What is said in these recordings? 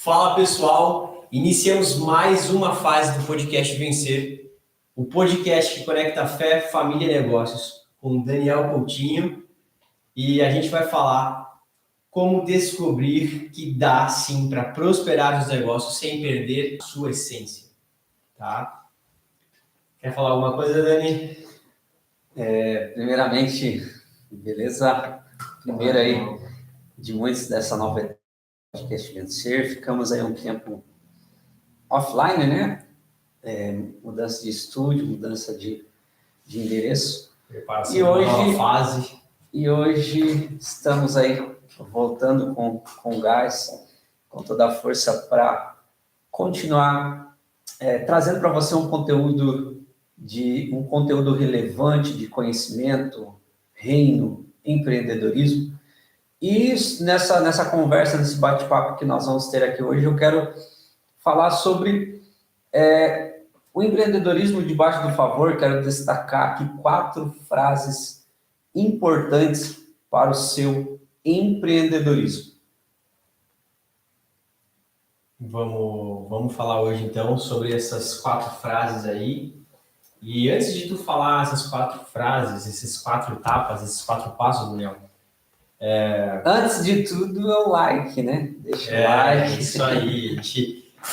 Fala pessoal, iniciamos mais uma fase do podcast Vencer, o podcast que conecta fé, família e negócios, com Daniel Coutinho, e a gente vai falar como descobrir que dá sim para prosperar nos negócios sem perder a sua essência, tá? Quer falar alguma coisa, Dani? Primeiramente, beleza? Primeiro aí de muitos dessa nova etapa do podcast Vencer, ficamos aí um tempo offline, né? Mudança de estúdio, mudança de endereço. Preparação de uma nova fase. E hoje estamos aí voltando com gás, com toda a força para continuar trazendo para você um conteúdo relevante de conhecimento, reino, empreendedorismo. E nessa conversa, nesse bate-papo que nós vamos ter aqui hoje, eu quero falar sobre o empreendedorismo debaixo do favor. Quero destacar aqui 4 frases importantes para o seu empreendedorismo. Vamos falar hoje então sobre essas 4 frases aí. E antes de tu falar essas 4 frases, esses 4 etapas, esses 4 passos, Daniel. Antes de tudo é o like, né? Deixa o like. Isso aí.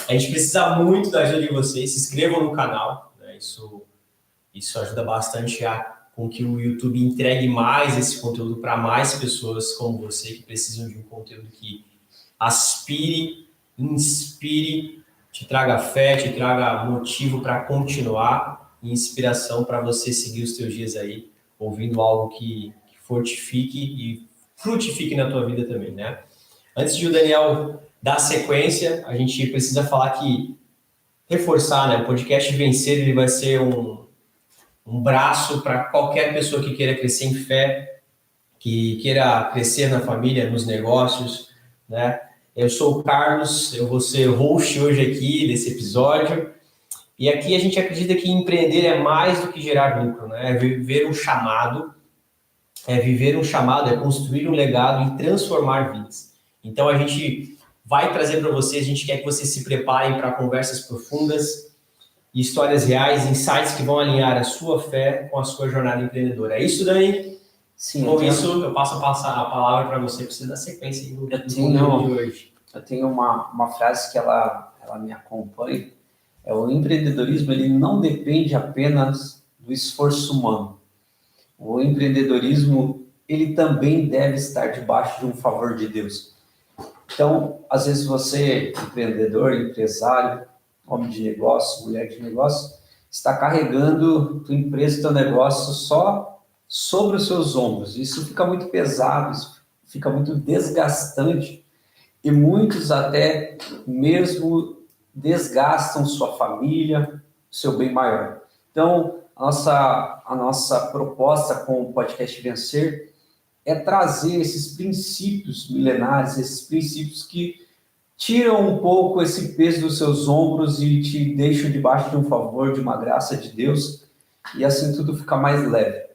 A gente precisa muito da ajuda de vocês. Se inscrevam no canal, né? Isso ajuda bastante com que o YouTube entregue mais esse conteúdo para mais pessoas como você, que precisam de um conteúdo que aspire, inspire, te traga fé, te traga motivo para continuar e inspiração para você seguir os teus dias aí, ouvindo algo que fortifique e frutifique na tua vida também, né? Antes de o Daniel dar sequência, a gente precisa falar reforçar, né? O podcast Vencer, ele vai ser um braço para qualquer pessoa que queira crescer em fé, que queira crescer na família, nos negócios, né? Eu sou o Carlos, eu vou ser host hoje aqui desse episódio, e aqui a gente acredita que empreender é mais do que gerar lucro, né? É viver um chamado, é construir um legado e transformar vidas. Então a gente vai trazer para vocês, a gente quer que vocês se preparem para conversas profundas, histórias reais, insights que vão alinhar a sua fé com a sua jornada empreendedora. É isso, Dani? Sim. Com isso, eu passo a palavra para você dar sequência do conteúdo de hoje. Eu tenho uma frase que ela me acompanha. O empreendedorismo, ele não depende apenas do esforço humano. O empreendedorismo, ele também deve estar debaixo de um favor de Deus. Então, às vezes você, empreendedor, empresário, homem de negócio, mulher de negócio, está carregando tua empresa, teu negócio só sobre os seus ombros. Isso fica muito pesado, isso fica muito desgastante e muitos até mesmo desgastam sua família, seu bem maior. Então, a nossa proposta com o podcast Vencer é trazer esses princípios milenares, esses princípios que tiram um pouco esse peso dos seus ombros e te deixam debaixo de um favor, de uma graça de Deus, e assim tudo fica mais leve.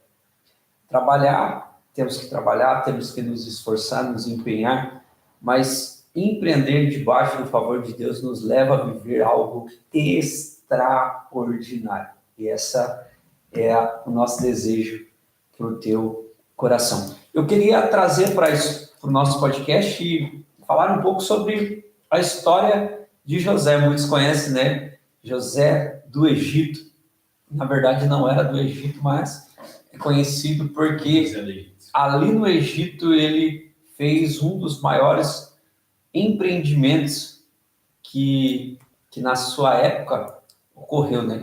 Temos que nos esforçar, nos empenhar, mas empreender debaixo do favor de Deus nos leva a viver algo extraordinário. E essa é o nosso desejo para o teu coração. Eu queria trazer para o nosso podcast e falar um pouco sobre a história de José. Muitos conhecem, né? José do Egito. Na verdade, não era do Egito, mas é conhecido porque ali no Egito ele fez um dos maiores empreendimentos que na sua época ocorreu, né?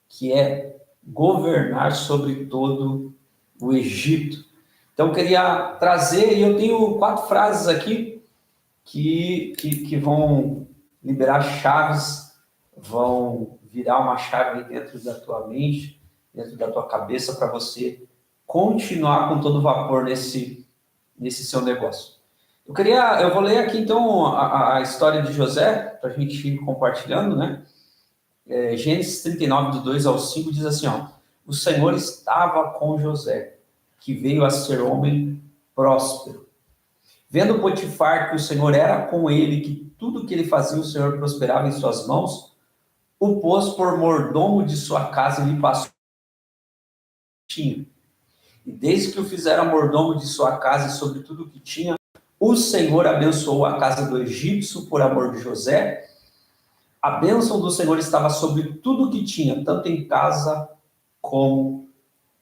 Que é governar sobre todo o Egito. Então, eu queria trazer, e eu tenho 4 frases aqui que vão liberar chaves, vão virar uma chave dentro da tua mente, dentro da tua cabeça, para você continuar com todo vapor nesse seu negócio. Eu vou ler aqui, então, a história de José, para a gente ir compartilhando, né? Gênesis 39, do 2 ao 5, diz assim, ó: o Senhor estava com José, que veio a ser homem próspero. Vendo Potifar que o Senhor era com ele, que tudo que ele fazia, o Senhor prosperava em suas mãos, o pôs por mordomo de sua casa e lhe passou. E desde que o fizera mordomo de sua casa e sobre tudo que tinha, o Senhor abençoou a casa do egípcio por amor de José. A bênção do Senhor estava sobre tudo que tinha, tanto em casa como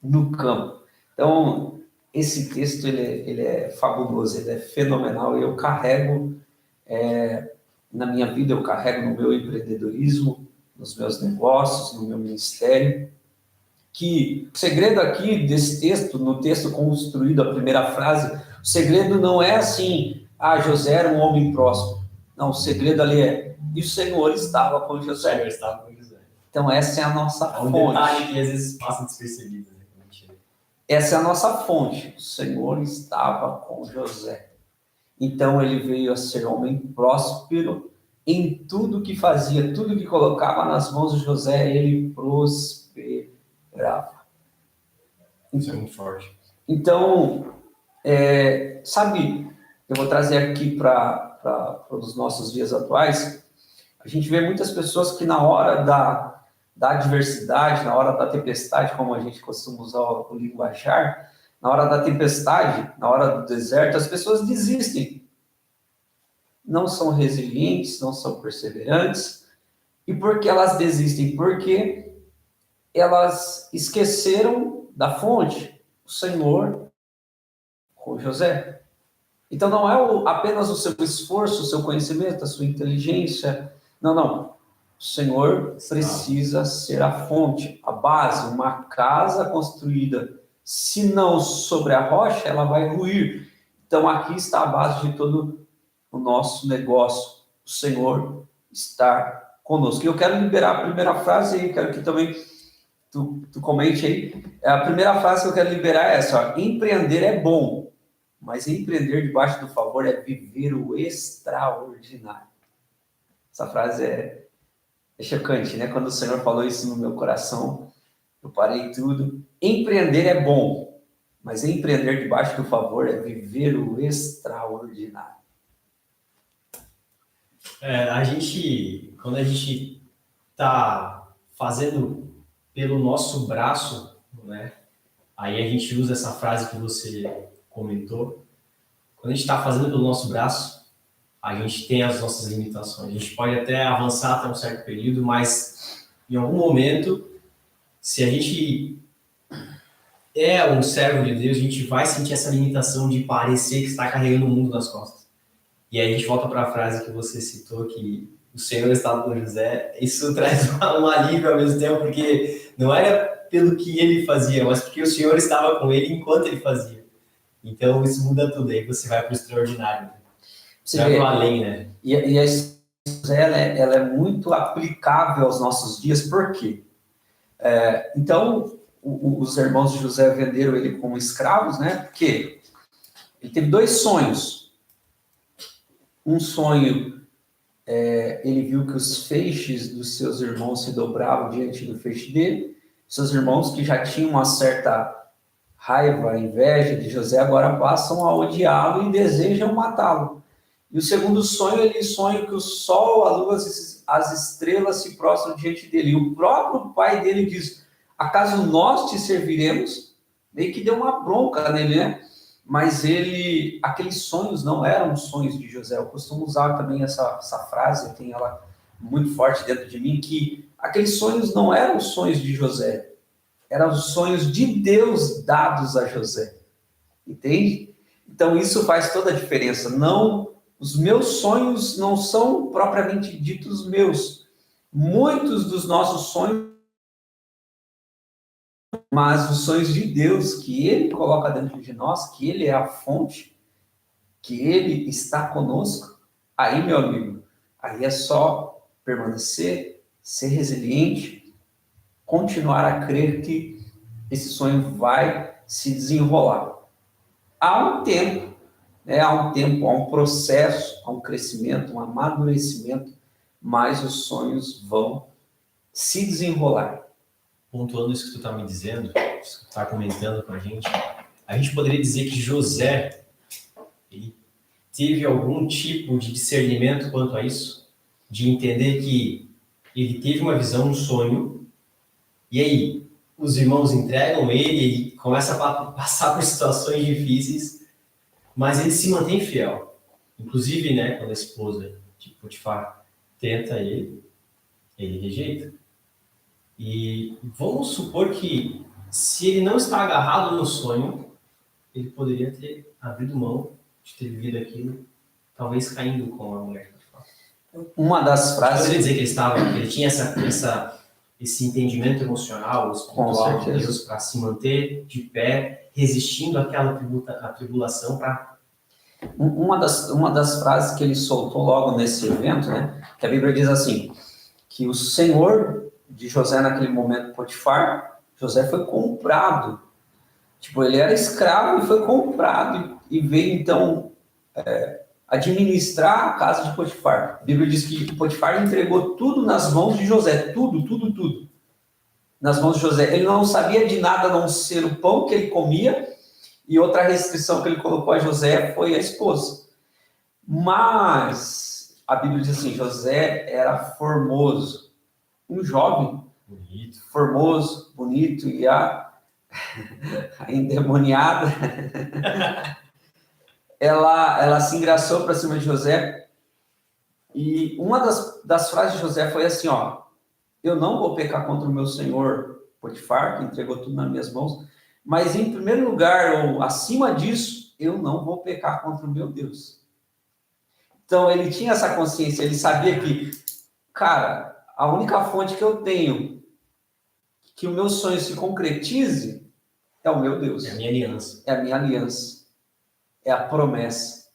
no campo. Então, esse texto ele é fabuloso, ele é fenomenal. Eu carrego na minha vida, eu carrego no meu empreendedorismo, nos meus negócios, no meu ministério, que o segredo aqui desse texto, no texto construído, a primeira frase, o segredo não é assim, José era um homem próspero. Não, o segredo ali é, e o Senhor estava com José. O Senhor estava com José. Então essa é a nossa fonte. É um detalhe que às vezes passa despercebido, né? Essa é a nossa fonte. O Senhor estava com José. Então ele veio a ser homem próspero em tudo que fazia, tudo que colocava nas mãos de José, ele prosperava. Isso é muito forte. Então, sabe, eu vou trazer aqui para os nossos dias atuais, a gente vê muitas pessoas que na hora da adversidade, na hora da tempestade, como a gente costuma usar o linguajar, na hora da tempestade, na hora do deserto, as pessoas desistem. Não são resilientes, não são perseverantes. E por que elas desistem? Porque elas esqueceram da fonte, o Senhor com José. Então não é apenas o seu esforço, o seu conhecimento, a sua inteligência. Não. O Senhor precisa ser a fonte, a base. Uma casa construída, se não sobre a rocha, ela vai ruir. Então aqui está a base de todo o nosso negócio. O Senhor está conosco. E eu quero liberar a primeira frase e quero que também tu comente aí. A primeira frase que eu quero liberar é essa: empreender é bom, mas empreender debaixo do favor é viver o extraordinário. Essa frase é chocante, né? Quando o Senhor falou isso no meu coração, eu parei tudo. Empreender é bom, mas empreender debaixo do favor é viver o extraordinário. Quando a gente está fazendo pelo nosso braço, né? Aí a gente usa essa frase que você comentou. Quando a gente está fazendo pelo nosso braço, a gente tem as nossas limitações. A gente pode até avançar até um certo período, mas em algum momento, se a gente é um servo de Deus, a gente vai sentir essa limitação de parecer que está carregando o mundo nas costas. E aí a gente volta para a frase que você citou, que o Senhor estava com José. Isso traz um alívio ao mesmo tempo, porque não era pelo que ele fazia, mas porque o Senhor estava com ele enquanto ele fazia. Então isso muda tudo, aí você vai para o extraordinário. Você vai para o além, né? E a história ela é muito aplicável aos nossos dias, por quê? Então, os irmãos de José venderam ele como escravos, né? Porque ele teve 2 sonhos. Um sonho, ele viu que os feixes dos seus irmãos se dobravam diante do feixe dele. Seus irmãos, que já tinham uma certa raiva, inveja de José, agora passam a odiá-lo e desejam matá-lo. E o segundo sonho, ele sonha que o sol, a lua, as estrelas se prostram diante dele. E o próprio pai dele diz: acaso nós te serviremos? Meio que deu uma bronca nele, né? Mas aqueles sonhos não eram sonhos de José. Eu costumo usar também essa frase, eu tenho ela muito forte dentro de mim, que aqueles sonhos não eram sonhos de José, eram os sonhos de Deus dados a José. Entende? Então isso faz toda a diferença. Os meus sonhos não são propriamente ditos meus. Muitos dos nossos sonhos, mas os sonhos de Deus, que Ele coloca dentro de nós, que Ele é a fonte, que Ele está conosco, aí, meu amigo, aí é só permanecer, ser resiliente, continuar a crer que esse sonho vai se desenrolar. Há um tempo, há um processo, há um crescimento, um amadurecimento, mas os sonhos vão se desenrolar. Pontuando isso que tu está me dizendo, isso que tu está comentando com a gente poderia dizer que José, ele teve algum tipo de discernimento quanto a isso? De entender que ele teve uma visão, um sonho, e aí os irmãos entregam ele começa a passar por situações difíceis, mas ele se mantém fiel. Inclusive, né, quando a esposa de Potifar tenta ele rejeita. E vamos supor que, se ele não está agarrado no sonho, ele poderia ter abrido mão de ter vivido aquilo, talvez caindo com a mulher de Potifar. Uma das frases... Poderia dizer que ele tinha esse entendimento emocional, espiritual de Deus, para se manter de pé, resistindo àquela tribulação para... Uma das frases que ele soltou logo nesse evento, né, que a Bíblia diz assim, que o senhor de José naquele momento, Potifar, José foi comprado. Tipo, ele era escravo e foi comprado e veio então administrar a casa de Potifar. A Bíblia diz que Potifar entregou tudo nas mãos de José, tudo nas mãos de José. Ele não sabia de nada a não ser o pão que ele comia. E outra restrição que ele colocou a José foi a esposa. Mas a Bíblia diz assim, José era formoso. Um jovem bonito, formoso, bonito, e a endemoniada, ela se engraçou para cima de José. E uma das frases de José foi assim, ó, eu não vou pecar contra o meu senhor Potifar, que entregou tudo nas minhas mãos, mas, em primeiro lugar, ou acima disso, eu não vou pecar contra o meu Deus. Então, ele tinha essa consciência, ele sabia que, cara, a única fonte que eu tenho que o meu sonho se concretize é o meu Deus. É a minha aliança. É a minha aliança. É a promessa.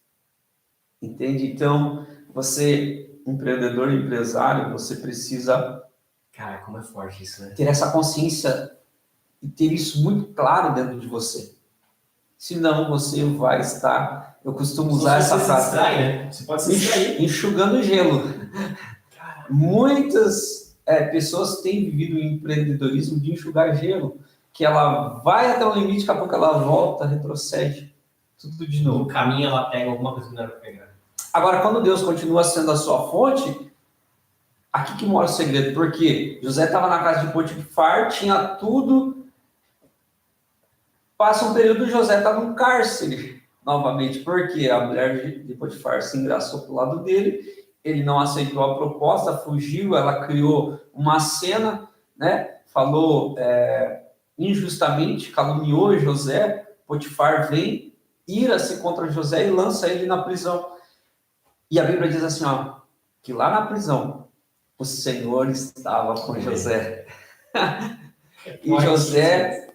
Entende? Então, você, empreendedor, empresário, você precisa... Cara, como é forte isso, né? Ter essa consciência e ter isso muito claro dentro de você. Senão você vai estar... Eu costumo usar essa frase. Né? Você pode se distrair. Enxugando gelo. Muitas pessoas têm vivido o empreendedorismo de enxugar gelo, que ela vai até o limite, daqui a pouco ela volta, retrocede, tudo de novo. No caminho ela pega alguma coisa que não era para pegar. Agora, quando Deus continua sendo a sua fonte, aqui que mora o segredo. Porque José estava na casa de Potifar, tinha tudo... Passa um período, José está no cárcere, novamente, porque a mulher de Potifar se engraçou para o lado dele, ele não aceitou a proposta, fugiu, ela criou uma cena, né? Falou injustamente, caluniou José, Potifar vem, ira-se contra José e lança ele na prisão. E a Bíblia diz assim, ó, que lá na prisão, o Senhor estava com José. E José...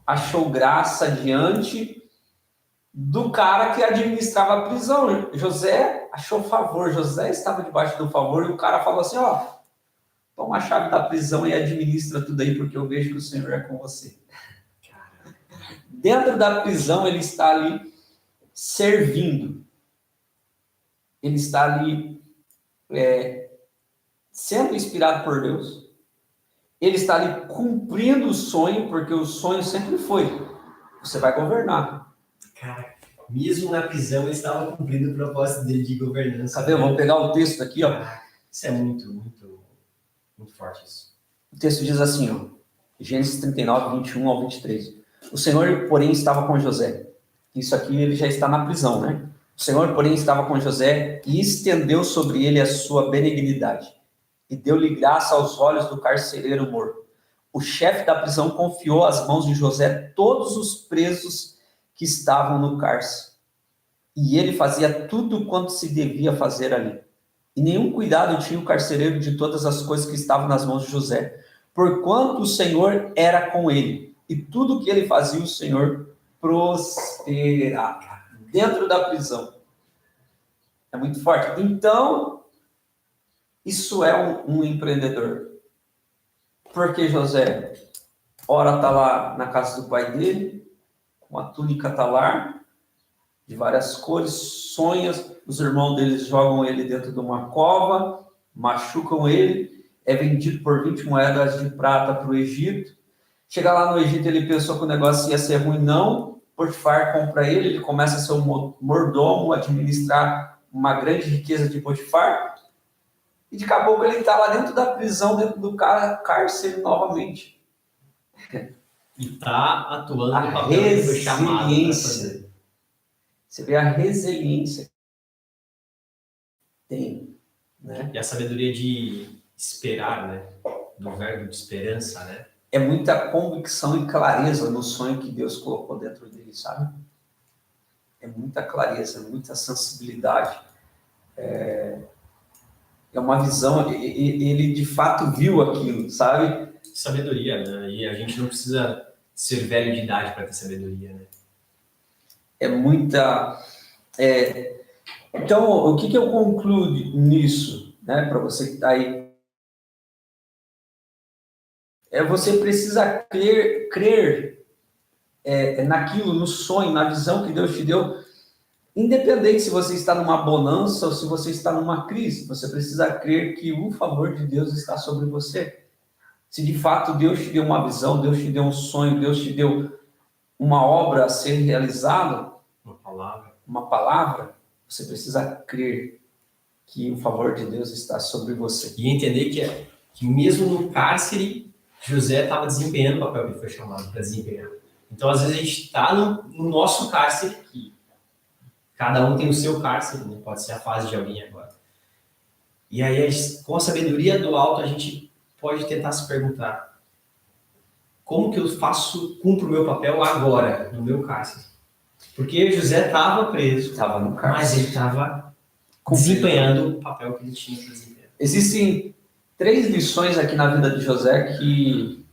achou graça diante do cara que administrava a prisão. José achou favor, José estava debaixo do favor, e o cara falou assim, ó, toma a chave da prisão e administra tudo aí, porque eu vejo que o Senhor é com você. Dentro da prisão, ele está ali servindo. Ele está ali sendo inspirado por Deus. Ele está ali cumprindo o sonho, porque o sonho sempre foi, você vai governar. Cara, mesmo na prisão, ele estava cumprindo o propósito dele de governança. Cadê? Vamos pegar o texto aqui, ó. Isso é muito forte isso. O texto diz assim, ó, Gênesis 39, 21 ao 23. O Senhor, porém, estava com José. Isso aqui ele já está na prisão, né? O Senhor, porém, estava com José e estendeu sobre ele a sua benignidade. E deu-lhe graça aos olhos do carcereiro morto. O chefe da prisão confiou às mãos de José todos os presos que estavam no cárcere. E ele fazia tudo quanto se devia fazer ali. E nenhum cuidado tinha o carcereiro de todas as coisas que estavam nas mãos de José, porquanto o Senhor era com ele. E tudo que ele fazia, o Senhor prosperava. Dentro da prisão. É muito forte. Então... isso é um empreendedor. Porque José, ora está lá na casa do pai dele, com a túnica talar, de várias cores, sonha, os irmãos deles jogam ele dentro de uma cova, machucam ele, é vendido por 20 moedas de prata para o Egito. Chega lá no Egito, ele pensou que o negócio ia ser ruim, não, Potifar compra ele, ele começa a ser um mordomo, administrar uma grande riqueza de Potifar, e de caboclo ele está lá dentro da prisão, dentro do cárcere novamente. E está atuando A no papel que ele foi chamado para resiliência. fazer. Você vê a resiliência que tem, né? E a sabedoria de esperar, né? Do verbo de esperança, né? É muita convicção e clareza no sonho que Deus colocou dentro dele, sabe? É muita clareza, muita sensibilidade. É uma visão, ele de fato viu aquilo, sabe? Sabedoria, né? E a gente não precisa ser velho de idade para ter sabedoria, né? É muita... Então, o que eu concluo nisso, né? Para você que está aí. Você precisa crer naquilo, no sonho, na visão que Deus te deu, independente se você está numa bonança ou se você está numa crise, você precisa crer que o favor de Deus está sobre você. Se de fato Deus te deu uma visão, Deus te deu um sonho, Deus te deu uma obra a ser realizada, uma palavra, você precisa crer que o favor de Deus está sobre você. E entender que mesmo no cárcere, José estava desempenhando o papel que ele foi chamado para desempenhar. Então, às vezes, a gente está no nosso cárcere aqui. Cada um tem o seu cárcere, né? Pode ser a fase de alguém agora. E aí, com a sabedoria do alto, a gente pode tentar se perguntar: como que eu cumpro o meu papel agora, no meu cárcere? Porque José estava preso, Estava no cárcere, mas ele estava desempenhando o papel que ele tinha para desempenhar. Existem 3 lições aqui na vida de José que...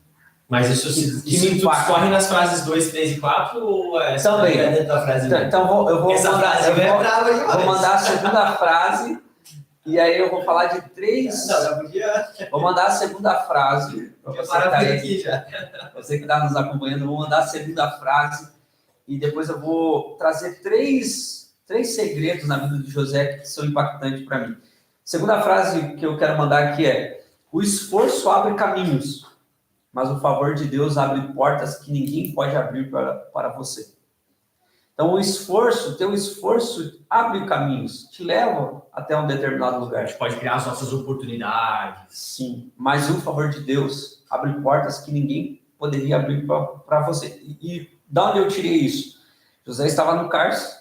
Mas isso corre nas frases 2, 3 e 4 ou é também dentro da frase? Então eu vou mandar a segunda frase e aí eu vou falar de 3. Vou mandar a segunda frase. Você que está nos acompanhando, eu vou mandar a segunda frase e depois eu vou trazer 3 segredos na vida de José que são impactantes para mim. Segunda frase que eu quero mandar aqui é: o esforço abre caminhos, mas o favor de Deus abre portas que ninguém pode abrir para você. Então, teu esforço abre caminhos, te leva até um determinado lugar. A gente pode criar as nossas oportunidades. Sim, mas o favor de Deus abre portas que ninguém poderia abrir para você. E da onde eu tirei isso? José estava no cárcere,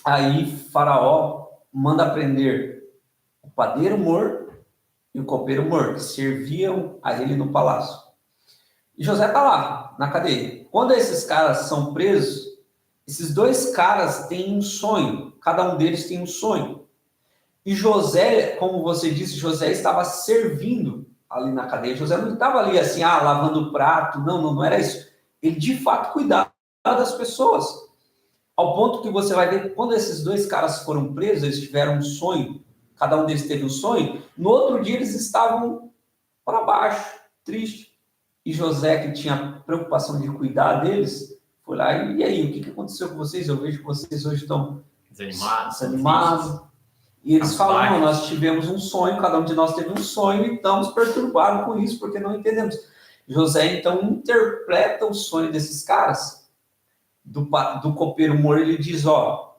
aí Faraó manda prender o padeiro morto e o copeiro morto, que serviam a ele no palácio. E José está lá, na cadeia. Quando esses caras são presos, esses 2 caras têm um sonho, cada um deles tem um sonho. E José, como você disse, José estava servindo ali na cadeia. José não estava ali assim, lavando o prato, não era isso. Ele de fato cuidava das pessoas. Ao ponto que você vai ver, quando esses 2 caras foram presos, eles tiveram um sonho, cada um deles teve um sonho, no outro dia eles estavam para baixo, triste. E José, que tinha preocupação de cuidar deles, foi lá e aí, o que aconteceu com vocês? Eu vejo que vocês hoje estão desanimados. E eles falam, não, nós tivemos um sonho, cada um de nós teve um sonho e estamos perturbados com isso, porque não entendemos. José, então, interpreta o sonho desses caras. Do copeiro morto, ele diz,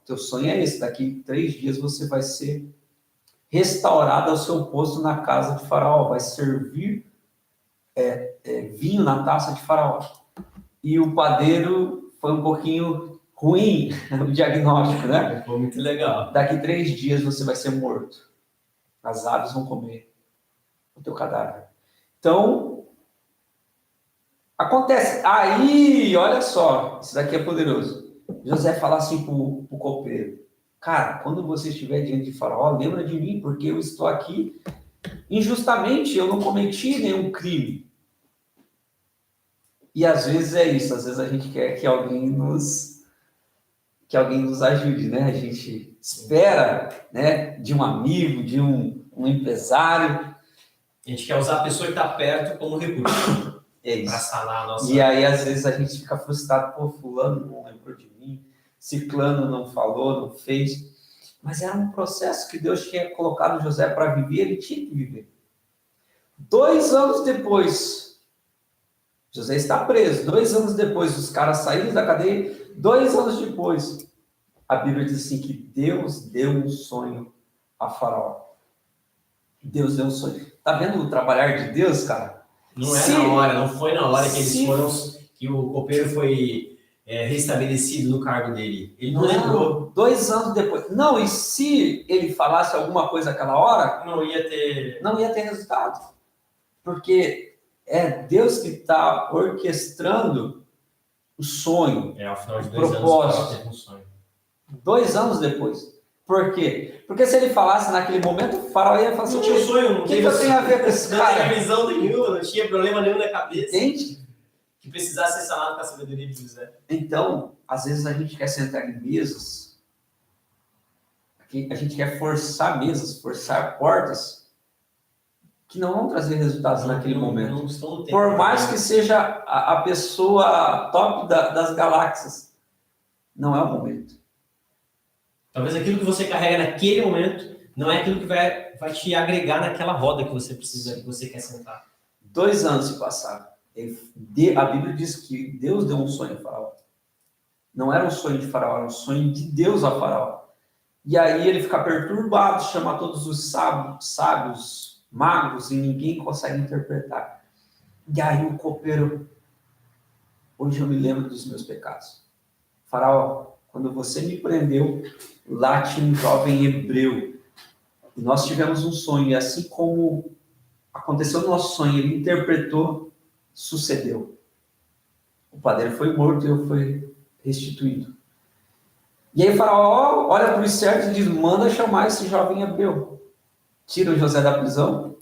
teu sonho é esse, daqui 3 dias você vai ser restaurado ao seu posto na casa de Faraó, vai servir vinho na taça de Faraó. E o padeiro foi um pouquinho ruim no diagnóstico, né? Foi muito legal. Daqui 3 dias você vai ser morto. As aves vão comer o teu cadáver. Então, acontece. Aí, olha só, isso daqui é poderoso. José fala assim pro copeiro: cara, quando você estiver diante de Faraó, lembra de mim, porque eu estou aqui injustamente, eu não cometi nenhum crime. E às vezes é isso, às vezes a gente quer que alguém nos ajude, né? A gente espera, né, de um amigo, de um empresário. A gente quer usar a pessoa que está perto como recurso. É isso. Para sanar a nossa... E aí, às vezes, a gente fica frustrado, fulano não lembrou de mim, ciclano não falou, não fez. Mas era um processo que Deus tinha colocado José para viver, ele tinha que viver. 2 anos depois, José está preso. 2 anos depois, os caras saíram da cadeia. 2 anos depois, a Bíblia diz assim que Deus deu um sonho a Faraó. Deus deu um sonho. Tá vendo o trabalhar de Deus, cara? Não foi na hora que eles foram, que o copeiro foi restabelecido no cargo dele. Ele não lembrou. 2 anos depois. Não, e se ele falasse alguma coisa naquela hora, não ia ter resultado. Porque é Deus que está orquestrando o sonho, ao final de o 2 propósito. anos, teve um sonho. 2 anos depois. Por quê? Porque se ele falasse naquele momento, o Faraó ia falar assim, não tinha sonho, o que eu tenho a ver com esse cara? Não tinha visão nenhuma, não tinha problema nenhum na cabeça. Entende? Que precisasse ser sanado com a sabedoria de José. Então, às vezes a gente quer sentar em mesas, a gente quer forçar mesas, forçar portas, que não vão trazer resultados naquele momento. Não estão no tempo. Por mais que seja a pessoa top das galáxias, não é o momento. Talvez aquilo que você carrega naquele momento não é aquilo que vai te agregar naquela roda que você precisa, que você quer sentar. 2 anos se passaram. A Bíblia diz que Deus deu um sonho a Faraó. Não era um sonho de Faraó, era um sonho de Deus a Faraó. E aí ele fica perturbado, chama todos os sábios, magos, e ninguém consegue interpretar. E aí o copeiro, hoje eu me lembro dos meus pecados. Faraó, quando você me prendeu, lá tinha um jovem hebreu. E nós tivemos um sonho, e assim como aconteceu no nosso sonho, ele interpretou, sucedeu. O padeiro foi morto e eu fui restituído. E aí o Faraó olha para os servos e diz, manda chamar esse jovem hebreu. Tira o José da prisão,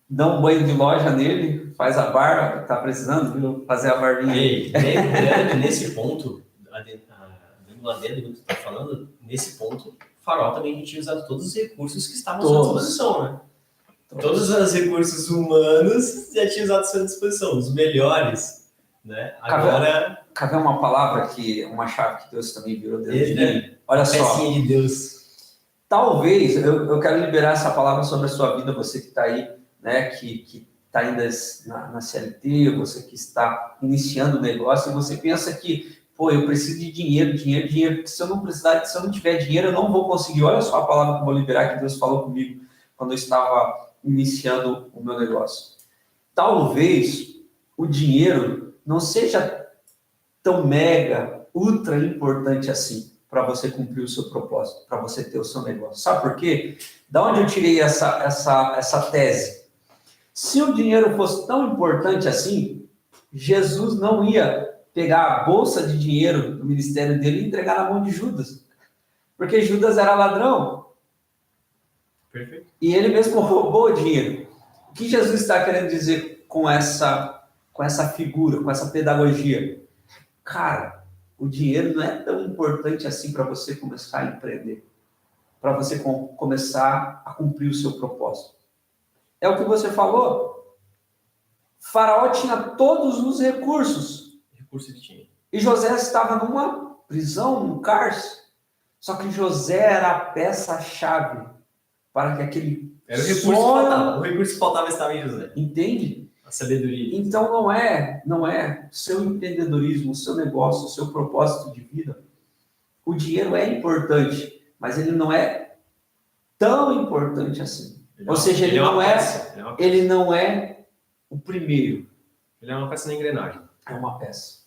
dá um banho de loja nele, faz a barba, está precisando, viu? Fazer a barbinha. Lembrando que nesse ponto, no adendo que tu está falando, nesse ponto, o Faraó também tinha usado todos os recursos que estavam à sua disposição, né? Todos os recursos humanos já tinha usado à sua disposição, os melhores, né? Agora... Cabe uma palavra uma chave que Deus também virou dentro de mim. Olha só. Pecinha de Deus. Talvez, eu quero liberar essa palavra sobre a sua vida, você que está aí, né, que está ainda na CLT, você que está iniciando o negócio, e você pensa que, eu preciso de dinheiro, porque se eu não tiver dinheiro, eu não vou conseguir. Olha só a palavra que eu vou liberar, que Deus falou comigo quando eu estava iniciando o meu negócio. Talvez o dinheiro não seja tão mega, ultra importante assim para você cumprir o seu propósito, para você ter o seu negócio. Sabe por quê? Da onde eu tirei essa tese? Se o dinheiro fosse tão importante assim, Jesus não ia pegar a bolsa de dinheiro do ministério dele e entregar na mão de Judas. Porque Judas era ladrão. Perfeito. E ele mesmo roubou o dinheiro. O que Jesus está querendo dizer com essa figura, com essa pedagogia? Cara, o dinheiro não é tão importante assim para você começar a empreender, para você começar a cumprir o seu propósito. É o que você falou. Faraó tinha todos os recursos. Recurso ele tinha. E José estava numa prisão, num cárcere. Só que José era a peça-chave para que aquele era o recurso que faltava. O recurso que faltava estava em José. Entende? A sabedoria. Então não é o seu empreendedorismo, o seu negócio, o seu propósito de vida. O dinheiro é importante, mas ele não é tão importante assim. Ou seja, ele não é o primeiro. Ele é uma peça na engrenagem. É uma peça,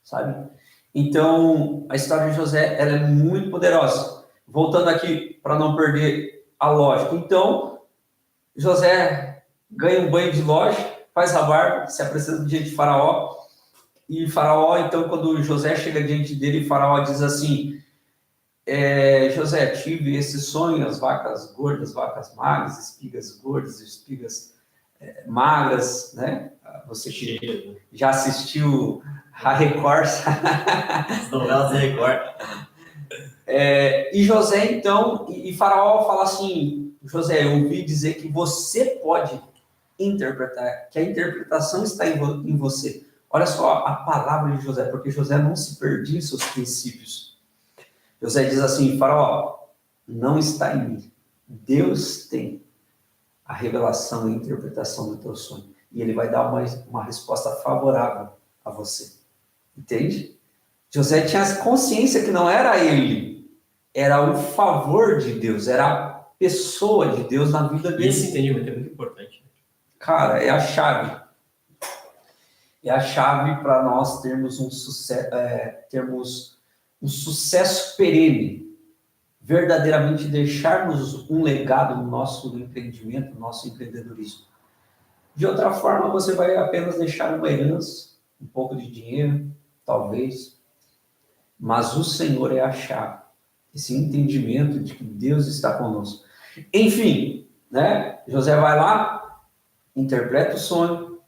sabe? Então, a história de José, ela é muito poderosa. Voltando aqui, para não perder a lógica. Então, José ganha um banho de loja, faz a barba, se apresenta diante de Faraó. E Faraó, então, quando José chega diante dele, Faraó diz assim, José, tive esse sonho, as vacas gordas, vacas magras, espigas gordas, espigas magras, né? Você que já assistiu a Record. As novelas da Record. E José, então, e Faraó fala assim, José, eu ouvi dizer que você pode interpretar, que a interpretação está em você. Olha só a palavra de José, porque José não se perdia em seus princípios. José diz assim, Faraó, não está em mim. Deus tem a revelação e a interpretação do teu sonho. e ele vai dar uma resposta favorável a você. Entende? José tinha consciência que não era ele, era o favor de Deus, era a pessoa de Deus na vida dele. Esse entendimento é muito importante. Cara, é a chave. É a chave para nós termos um sucesso perene, verdadeiramente deixarmos um legado no nosso empreendimento, no nosso empreendedorismo. De outra forma, você vai apenas deixar uma herança, um pouco de dinheiro, talvez, mas o Senhor é a chave. Esse entendimento de que Deus está conosco. Enfim, né? José vai lá, interpreta o sonho,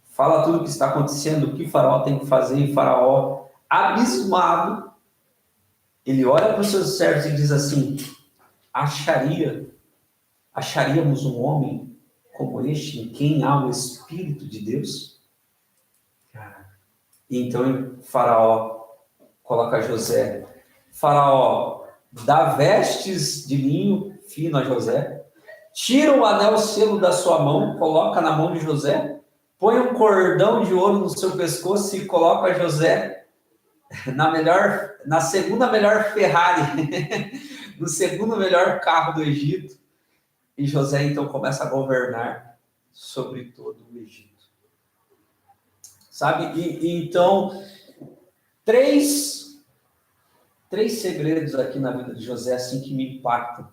fala tudo o que está acontecendo, o que o faraó tem que fazer, e Faraó, abismado, ele olha para os seus servos e diz assim: acharíamos um homem como este, em quem há o Espírito de Deus? E então Faraó coloca José. Faraó dá vestes de linho fino a José, tira o anel selo da sua mão, coloca na mão de José, põe um cordão de ouro no seu pescoço e coloca José na segunda melhor Ferrari, no segundo melhor carro do Egito. E José então começa a governar sobre todo o Egito. Sabe? E então, três segredos aqui na vida de José, assim, que me impactam.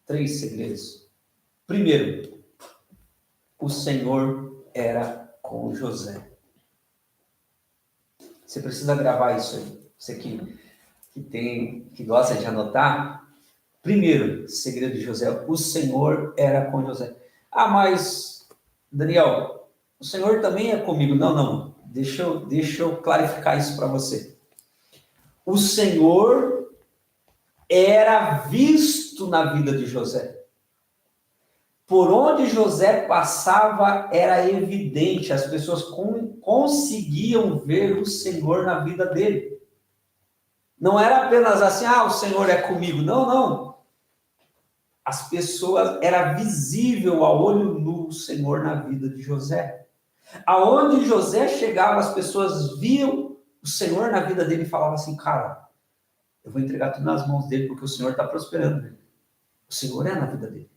3 segredos. Primeiro, o Senhor era com José. Você precisa gravar isso aí. Você que gosta de anotar. Primeiro, segredo de José, o Senhor era com José. Ah, mas, Daniel, o Senhor também é comigo. Não. Deixa eu clarificar isso para você. O Senhor era visto na vida de José. Por onde José passava era evidente, as pessoas conseguiam ver o Senhor na vida dele. Não era apenas assim, o Senhor é comigo. Não. As pessoas, era visível a olho nu o Senhor na vida de José. Aonde José chegava, as pessoas viam o Senhor na vida dele e falavam assim: cara, eu vou entregar tudo nas mãos dele porque o Senhor está prosperando. Né? O Senhor é na vida dele.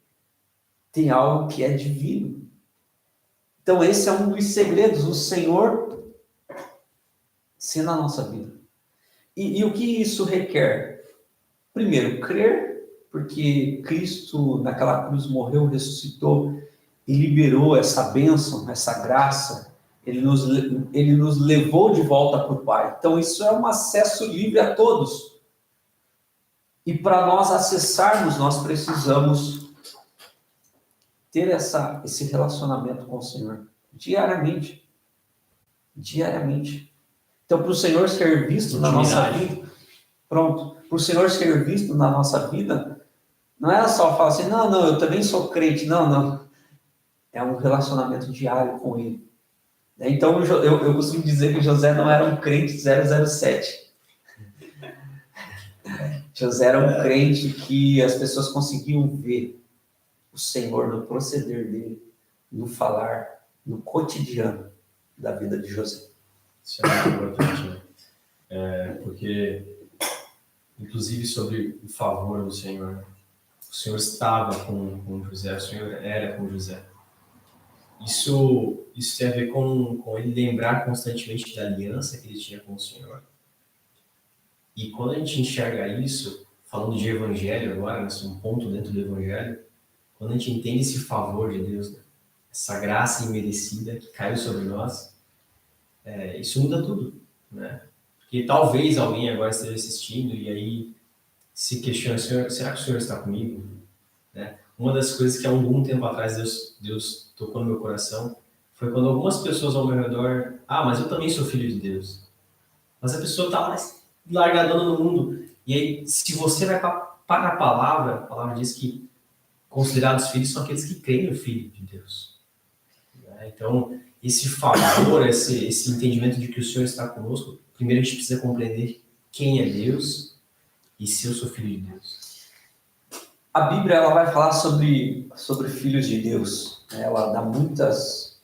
Tem algo que é divino. Então esse é um dos segredos, o Senhor ser na nossa vida. E o que isso requer? Primeiro, crer, porque Cristo naquela cruz morreu, ressuscitou e liberou essa bênção, essa graça. Ele nos levou de volta para o Pai. Então isso é um acesso livre a todos. E para nós acessarmos, nós precisamos ter esse relacionamento com o Senhor diariamente. Então, para o Senhor ser visto na nossa vida, para o Senhor ser visto na nossa vida, não é só falar assim, não, eu também sou crente, não. É um relacionamento diário com Ele. Então, eu costumo dizer que José não era um crente 007. José era um crente que as pessoas conseguiam ver o Senhor no proceder dele, no falar, no cotidiano da vida de José. Isso é muito importante, né? Porque, inclusive, sobre o favor do Senhor, o Senhor estava com José, o Senhor era com José. Isso tem a ver com ele lembrar constantemente da aliança que ele tinha com o Senhor. E quando a gente enxerga isso, falando de evangelho agora, um ponto dentro do evangelho, quando a gente entende esse favor de Deus, né? Essa graça imerecida que caiu sobre nós, isso muda tudo, né? Porque talvez alguém agora esteja assistindo e aí se questiona, Senhor, será que o Senhor está comigo? Né? Uma das coisas que há algum tempo atrás Deus tocou no meu coração foi quando algumas pessoas ao meu redor, mas eu também sou filho de Deus. Mas a pessoa está mais largadona no mundo. E aí, se você vai para a palavra diz que considerados filhos são aqueles que creem no Filho de Deus. Então, esse favor, esse entendimento de que o Senhor está conosco, primeiro a gente precisa compreender quem é Deus e se eu sou filho de Deus. A Bíblia ela vai falar sobre filhos de Deus. Ela dá muitas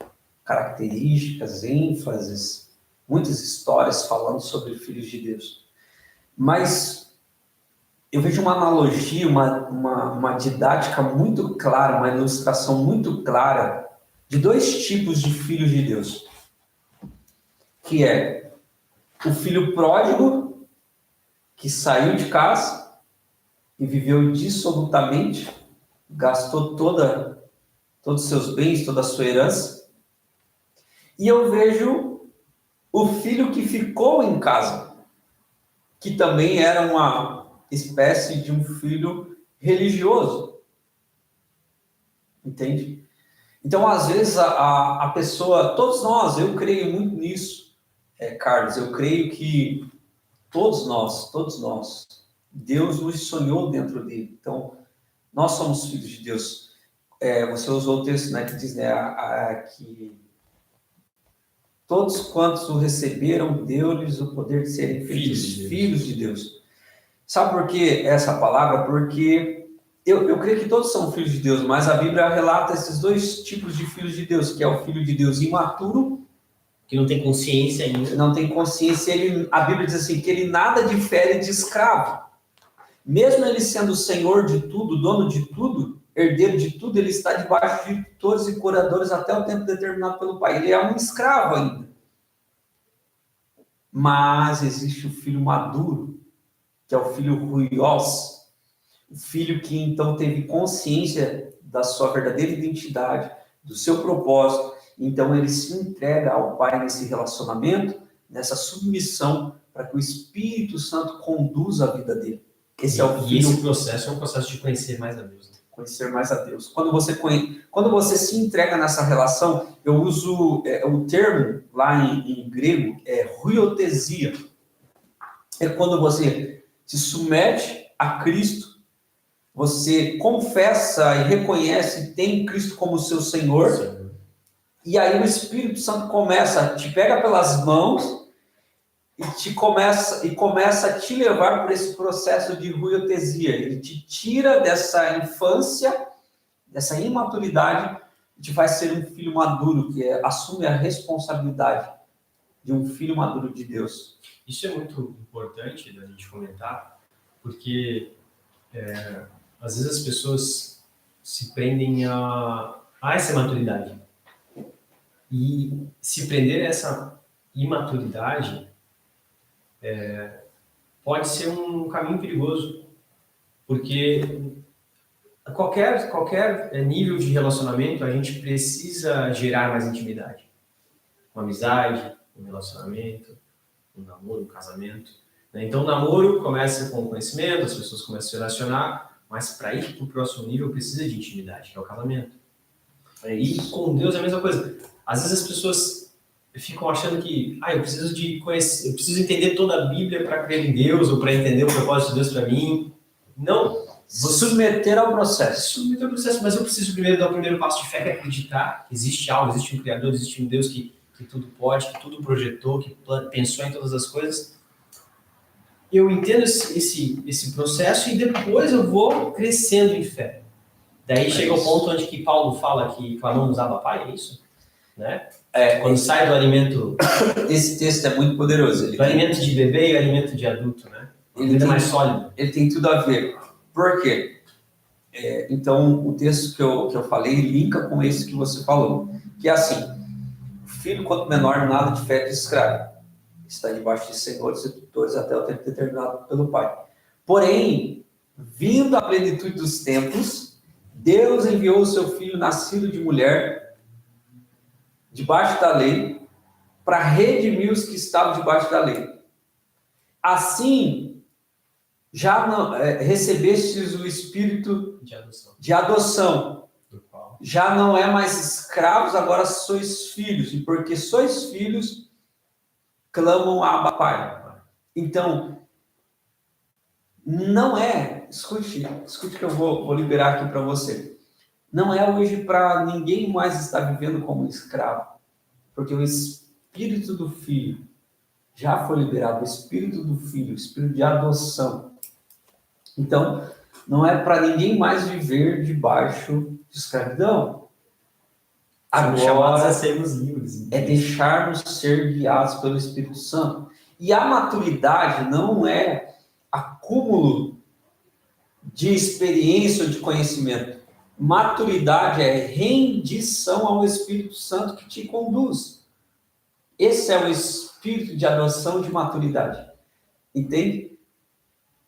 características, ênfases, muitas histórias falando sobre filhos de Deus. Mas eu vejo uma analogia, uma didática muito clara, uma ilustração muito clara de dois tipos de filhos de Deus, que é o filho pródigo, que saiu de casa e viveu dissolutamente, gastou todos os seus bens, toda a sua herança. E eu vejo o filho que ficou em casa, que também era uma espécie de um filho religioso. Entende? Então, às vezes, a pessoa, todos nós, eu creio muito nisso, Carlos, eu creio que todos nós, Deus nos sonhou dentro dele. Então, nós somos filhos de Deus. Você usou o texto, né, que diz, né, que todos quantos o receberam, deu-lhes o poder de serem feitos filhos de Deus. Sabe por que essa palavra? Porque eu creio que todos são filhos de Deus, mas a Bíblia relata esses dois tipos de filhos de Deus, que é o filho de Deus imaturo, que não tem consciência ainda. Não tem consciência. A Bíblia diz assim, que ele nada difere de escravo. Mesmo ele sendo o senhor de tudo, dono de tudo, herdeiro de tudo, ele está debaixo de tutores e curadores até o tempo determinado pelo pai. Ele é um escravo ainda. Mas existe o filho maduro, que é o filho ruios, o filho que então teve consciência da sua verdadeira identidade, do seu propósito. Então ele se entrega ao Pai nesse relacionamento, nessa submissão, para que o Espírito Santo conduza a vida dele. Esse esse processo é um processo de conhecer mais a Deus. Né? Conhecer mais a Deus. Quando você se entrega nessa relação, eu uso o termo lá em grego, ruiotesia. É quando você se submete a Cristo, você confessa e reconhece, tem Cristo como seu Senhor. Sim. E aí o Espírito Santo te pega pelas mãos e começa a te levar por esse processo de ruiotesia. Ele te tira dessa infância, dessa imaturidade, e te faz ser um filho maduro, que assume a responsabilidade de um filho maduro de Deus. Isso é muito importante da gente comentar, porque às vezes as pessoas se prendem a essa imaturidade. E se prender a essa imaturidade pode ser um caminho perigoso, porque qualquer nível de relacionamento a gente precisa gerar mais intimidade. Uma amizade, um relacionamento, um namoro, um casamento. Né? Então o namoro começa com o conhecimento, as pessoas começam a se relacionar, mas para ir para o próximo nível precisa de intimidade, que é o casamento. E com Deus é a mesma coisa. Às vezes as pessoas ficam achando que eu preciso de conhecer, eu preciso entender toda a Bíblia para crer em Deus ou para entender o propósito de Deus para mim. Não. Vou submeter ao processo. Submeter ao processo, mas eu preciso primeiro dar o primeiro passo de fé, que é acreditar que existe algo, existe um Criador, existe um Deus que tudo pode, que tudo projetou, que pensou em todas as coisas. Eu entendo esse processo e depois eu vou crescendo em fé. Daí chega o ponto onde que Paulo fala que clamamos Abba Pai, é isso? Né? Quando sai do alimento... Esse texto é muito poderoso. Do alimento de bebê e o alimento de adulto, né? Ele é mais sólido. Ele tem tudo a ver. Por quê? Então, o texto que eu falei linka com esse que você falou. Que é assim, o filho, quanto menor, nada difere de escravo. Está debaixo de senhores e tutores até o tempo determinado pelo Pai. Porém, vindo a plenitude dos tempos, Deus enviou o seu filho nascido de mulher, debaixo da lei, para redimir os que estavam debaixo da lei. Assim, já não, recebestes o espírito de adoção. Já não é mais escravos, agora sois filhos. E porque sois filhos, clamam a Abba Pai. Então, não é... Escute que eu vou liberar aqui para você. Não é hoje para ninguém mais estar vivendo como escravo. Porque o espírito do filho já foi liberado. O espírito do filho, o espírito de adoção. Então, não é para ninguém mais viver debaixo de escravidão. Somos chamados a Agora sermos livres. é deixarmos ser guiados pelo Espírito Santo. E a maturidade não é acúmulo de experiência ou de conhecimento. Maturidade é rendição ao Espírito Santo que te conduz. Esse é o espírito de adoção de maturidade. Entende?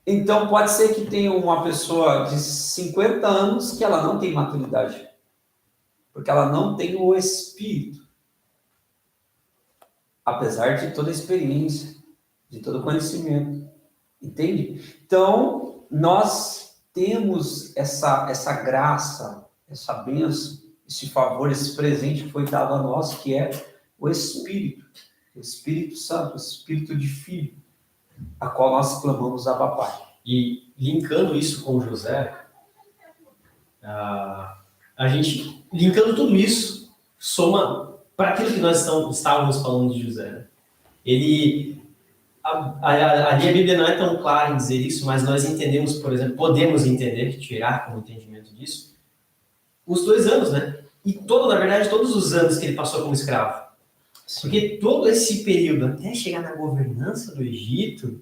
Então, pode ser que tenha uma pessoa de 50 anos que ela não tem maturidade. Porque ela não tem o Espírito. Apesar de toda a experiência, de todo o conhecimento. Entende? Então, nós temos essa graça, essa bênção, esse favor, esse presente que foi dado a nós, que é o Espírito Santo, o Espírito de Filho, a qual nós clamamos a Papai. E linkando isso com José, a gente, linkando tudo isso, soma para aquilo que nós estávamos falando de José. Né? Ali a Bíblia não é tão clara em dizer isso, mas nós entendemos, por exemplo, podemos entender, tirar como entendimento disso, os 2 anos, né? E na verdade, todos os anos que ele passou como escravo. Porque todo esse período, até chegar na governança do Egito,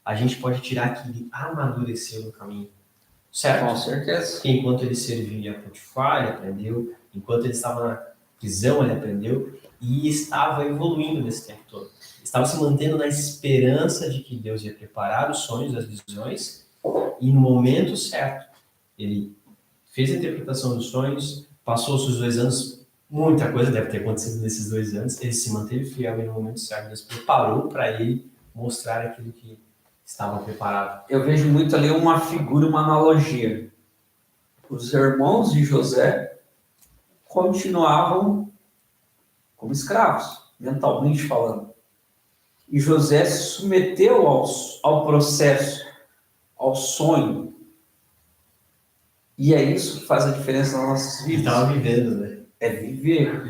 a gente pode tirar que ele amadureceu no caminho. Certo? Com certeza. Porque enquanto ele servia a Potifar, ele aprendeu. Enquanto ele estava na prisão, ele aprendeu. E estava evoluindo nesse tempo todo. Estava se mantendo na esperança de que Deus ia preparar os sonhos, as visões. E no momento certo, ele fez a interpretação dos sonhos, passou-se os 2 anos, muita coisa deve ter acontecido nesses 2 anos, ele se manteve fiel e no momento certo, Deus preparou para ele mostrar aquilo que estava preparado. Eu vejo muito ali uma figura, uma analogia. Os irmãos de José continuavam como escravos, mentalmente falando. E José se submeteu ao processo, ao sonho. E é isso que faz a diferença nas nossas vidas. Estava vivendo, né? É viver.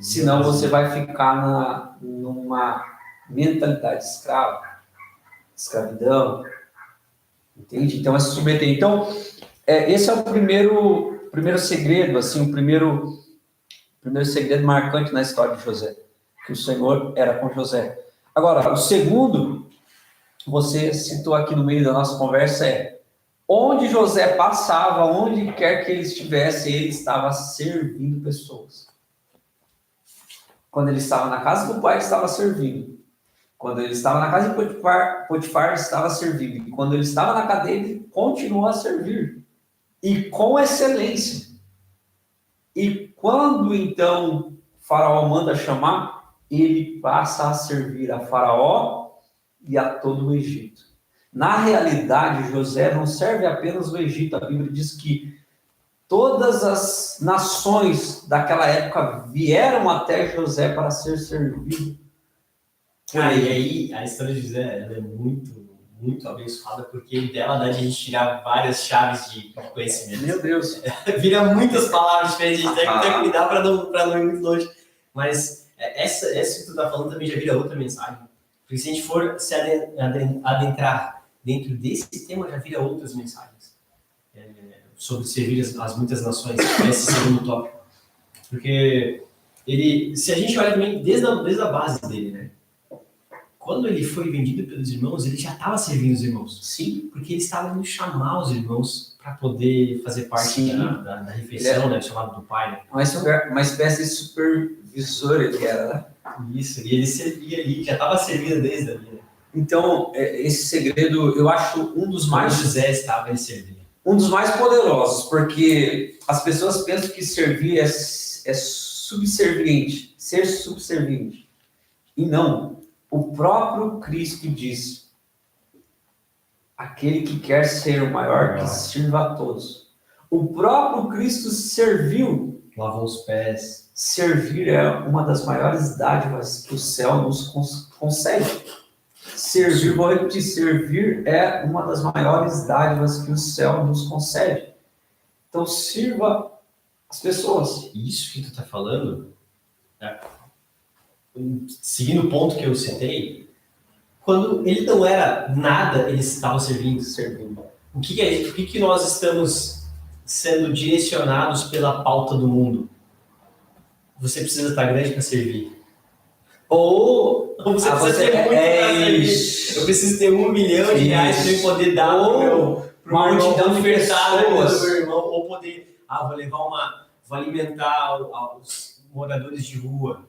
Senão você vai ficar numa mentalidade escrava, escravidão. Entende? Então é se submeter. Então, esse é o primeiro segredo, assim, o primeiro segredo marcante na história de José. Que o Senhor era com José. Agora, o segundo, você citou aqui no meio da nossa conversa, onde José passava, onde quer que ele estivesse, ele estava servindo pessoas. Quando ele estava na casa do pai, ele estava servindo. Quando ele estava na casa de Potifar, estava servindo. E quando ele estava na cadeia, ele continuou a servir. E com excelência. E quando, então, Faraó manda chamar, ele passa a servir a Faraó e a todo o Egito. Na realidade, José não serve apenas o Egito. A Bíblia diz que todas as nações daquela época vieram até José para ser servido. E aí, a história de José ela é muito, muito abençoada, porque dela dá de a gente tirar várias chaves de conhecimento. Meu Deus! Vira muitas palavras diferentes, a gente tem que ter cuidado para não ir muito longe. Mas essa que tu está falando também já vira outra mensagem. Porque se a gente for se adentrar dentro desse tema, já vira outras mensagens. Sobre servir as muitas nações, esse segundo tópico. Porque se a gente olha também desde a base dele, né? Quando ele foi vendido pelos irmãos, ele já estava servindo os irmãos. Sim, porque ele estava indo chamar os irmãos para poder fazer parte da refeição, né? Chamado do pai. Né? Uma espécie de supervisor ele era, né? Isso, e ele servia ali, já estava servindo desde ali. Né? Então, esse segredo, eu acho um dos mais... José estava em servir. Um dos mais poderosos, porque as pessoas pensam que servir é subserviente, ser subserviente. E não. O próprio Cristo disse: aquele que quer ser o maior, que sirva a todos. O próprio Cristo serviu. Lavou os pés. Servir é uma das maiores dádivas que o céu nos concede. Servir, vou repetir, servir é uma das maiores dádivas que o céu nos concede. Então, sirva as pessoas. Isso que tu está falando, seguindo o ponto que eu citei, quando ele não era nada, ele estava servindo. O que nós estamos sendo direcionados pela pauta do mundo? você precisa estar grande para servir. Ou Você precisa ter muito para servir. Eu preciso ter R$1 milhão para eu poder dar uma multidão de pessoas. Meu irmão, ou poder, vou alimentar os moradores de rua,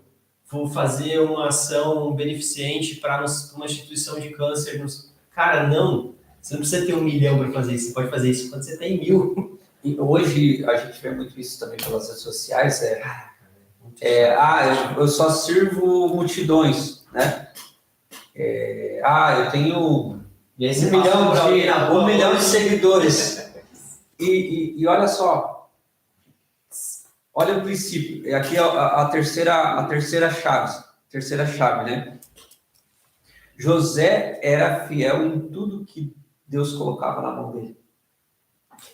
vou fazer uma ação beneficente para uma instituição de câncer. Cara, não. Você não precisa ter R$1 milhão para fazer isso. Você pode fazer isso quando você tem 1.000. E hoje a gente vê muito isso também pelas redes sociais. Eu só sirvo multidões, né? Eu tenho 1 milhão de seguidores. E olha só, olha o princípio. Aqui é a terceira chave, né? José era fiel em tudo que Deus colocava na mão dele.